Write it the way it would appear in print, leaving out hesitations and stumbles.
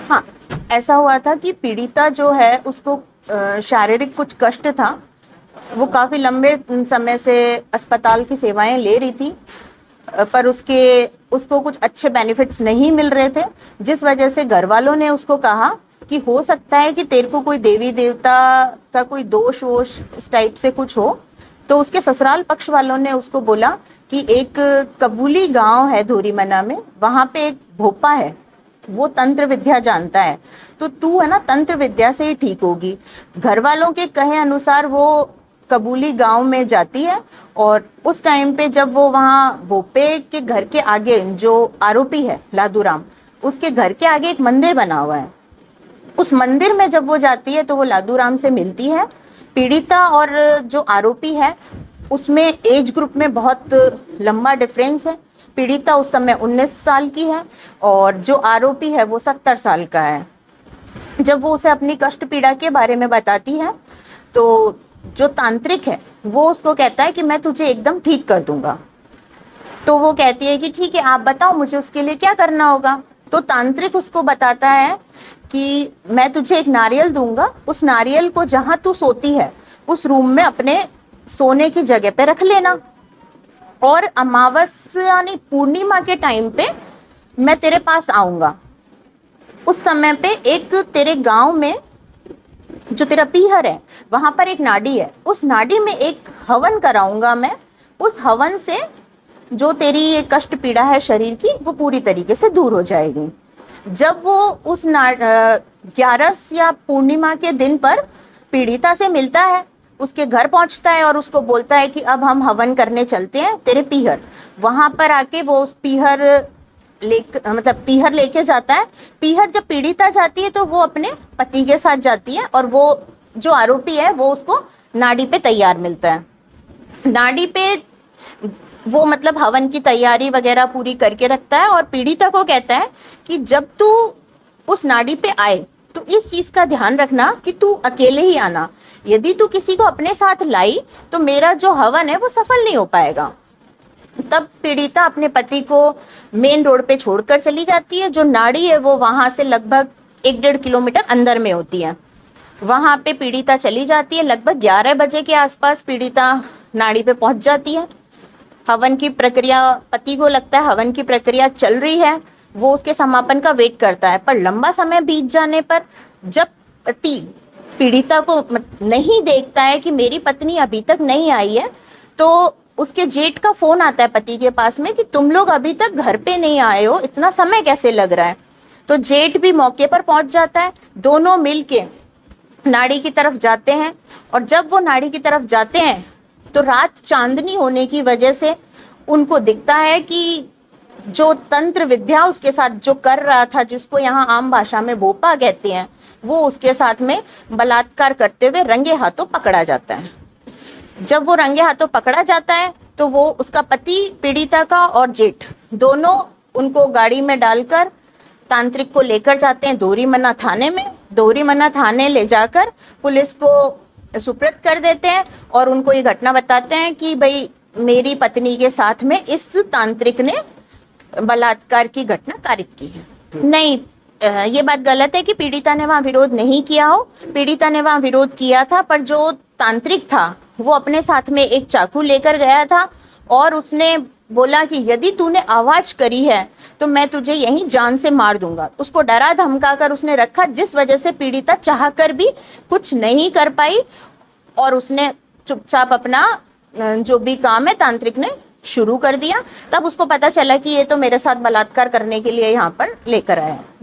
हाँ, ऐसा हुआ था कि पीड़िता जो है उसको शारीरिक कुछ कष्ट था। वो काफ़ी लंबे समय से अस्पताल की सेवाएं ले रही थी, पर उसको कुछ अच्छे बेनिफिट्स नहीं मिल रहे थे, जिस वजह से घर वालों ने उसको कहा कि हो सकता है कि तेरे को कोई देवी देवता का कोई दोष वोश इस टाइप से कुछ हो। तो उसके ससुराल पक्ष वालों ने उसको बोला कि एक कबूली गांव है धोरीमना में, वहाँ पे एक भोपा है, वो तंत्र विद्या जानता है, तो तू है ना तंत्र विद्या से ही ठीक होगी। घर वालों के कहे अनुसार वो कबूली गांव में जाती है, और उस टाइम पे जब वो वहाँ भोपे के घर के आगे, जो आरोपी है लादूराम, उसके घर के आगे एक मंदिर बना हुआ है, उस मंदिर में जब वो जाती है तो वो लादूराम से मिलती है। पीड़िता और जो आरोपी है उसमें एज ग्रुप में बहुत लंबा डिफरेंस है। पीड़िता उस समय 19 साल की है और जो आरोपी है वो 70 साल का है। जब वो उसे अपनी कष्ट पीड़ा के बारे में बताती है तो जो तांत्रिक है वो उसको कहता है कि मैं तुझे एकदम ठीक कर दूंगा। तो वो कहती है कि ठीक है, आप बताओ मुझे उसके लिए क्या करना होगा। तो तांत्रिक उसको बताता है कि मैं तुझे एक नारियल दूंगा, उस नारियल को जहाँ तू सोती है उस रूम में अपने सोने की जगह पे रख लेना, और अमावस्या यानी पूर्णिमा के टाइम पे मैं तेरे पास आऊँगा। उस समय पे एक तेरे गांव में जो तेरा पीहर है वहाँ पर एक नाडी है, उस नाडी में एक हवन कराऊंगा मैं। उस हवन से जो तेरी ये कष्ट पीड़ा है शरीर की वो पूरी तरीके से दूर हो जाएगी। जब वो उस 11 या पूर्णिमा के दिन पर पीड़िता से मिलता है, उसके घर पहुंचता है और उसको बोलता है कि अब हम हवन करने चलते हैं तेरे पीहर। वहाँ पर आके वो उस पीहर लेके जाता है। पीहर जब पीड़िता जाती है तो वो अपने पति के साथ जाती है, और वो जो आरोपी है वो उसको नाड़ी पे तैयार मिलता है। नाड़ी पे वो हवन की तैयारी वगैरह पूरी करके रखता है और पीड़िता को कहता है कि जब तू उस नाड़ी पे आए तो इस चीज का ध्यान रखना कि तू अकेले ही आना। यदि तू किसी को अपने साथ लाई तो मेरा जो हवन है वो सफल नहीं हो पाएगा। तब पीड़िता अपने पति को मेन रोड पे छोड़कर चली जाती है। जो नाड़ी है वो वहां से लगभग 1-1.5 किलोमीटर अंदर में होती है। वहां पे पीड़िता चली जाती है। लगभग 11 बजे के आसपास पीड़िता नाड़ी पे पहुंच जाती है। हवन की प्रक्रिया, पति को लगता है हवन की प्रक्रिया चल रही है, वो उसके समापन का वेट करता है। पर लंबा समय बीत जाने पर जब पति पीड़िता को नहीं देखता है कि मेरी पत्नी अभी तक नहीं आई है, तो उसके जेठ का फोन आता है पति के पास में कि तुम लोग अभी तक घर पे नहीं आए हो, इतना समय कैसे लग रहा है। तो जेठ भी मौके पर पहुंच जाता है। दोनों मिलके नाड़ी की तरफ जाते हैं, और जब वो नाड़ी की तरफ जाते हैं तो रात चांदनी होने की वजह से उनको दिखता है कि जो तंत्र विद्या उसके साथ जो कर रहा था, जिसको यहाँ आम भाषा में भोपा कहते हैं, वो उसके साथ में बलात्कार करते हुए रंगे हाथों पकड़ा जाता है। जब वो रंगे हाथों पकड़ा जाता है तो वो उसका पति, पीड़िता का और जेठ, दोनों उनको गाड़ी में डालकर तांत्रिक को लेकर जाते हैं धोरीमना थाने में। धोरीमना थाने ले जाकर पुलिस को सुपुर्द कर देते हैं और उनको ये घटना बताते हैं कि भाई मेरी पत्नी के साथ में इस तांत्रिक ने बलात्कार की घटना कारित की है। नहीं, ये बात गलत है कि पीड़िता ने वहाँ विरोध नहीं किया हो। पीड़िता ने वहाँ विरोध किया था, पर जो तांत्रिक था वो अपने साथ में एक चाकू लेकर गया था और उसने बोला कि यदि तूने आवाज करी है तो मैं तुझे यहीं जान से मार दूंगा। उसको डरा धमका कर उसने रखा, जिस वजह से पीड़िता चाहकर भी कुछ नहीं कर पाई और उसने चुपचाप अपना जो भी काम है तांत्रिक ने शुरू कर दिया। तब उसको पता चला कि ये तो मेरे साथ बलात्कार करने के लिए यहाँ पर लेकर आया है।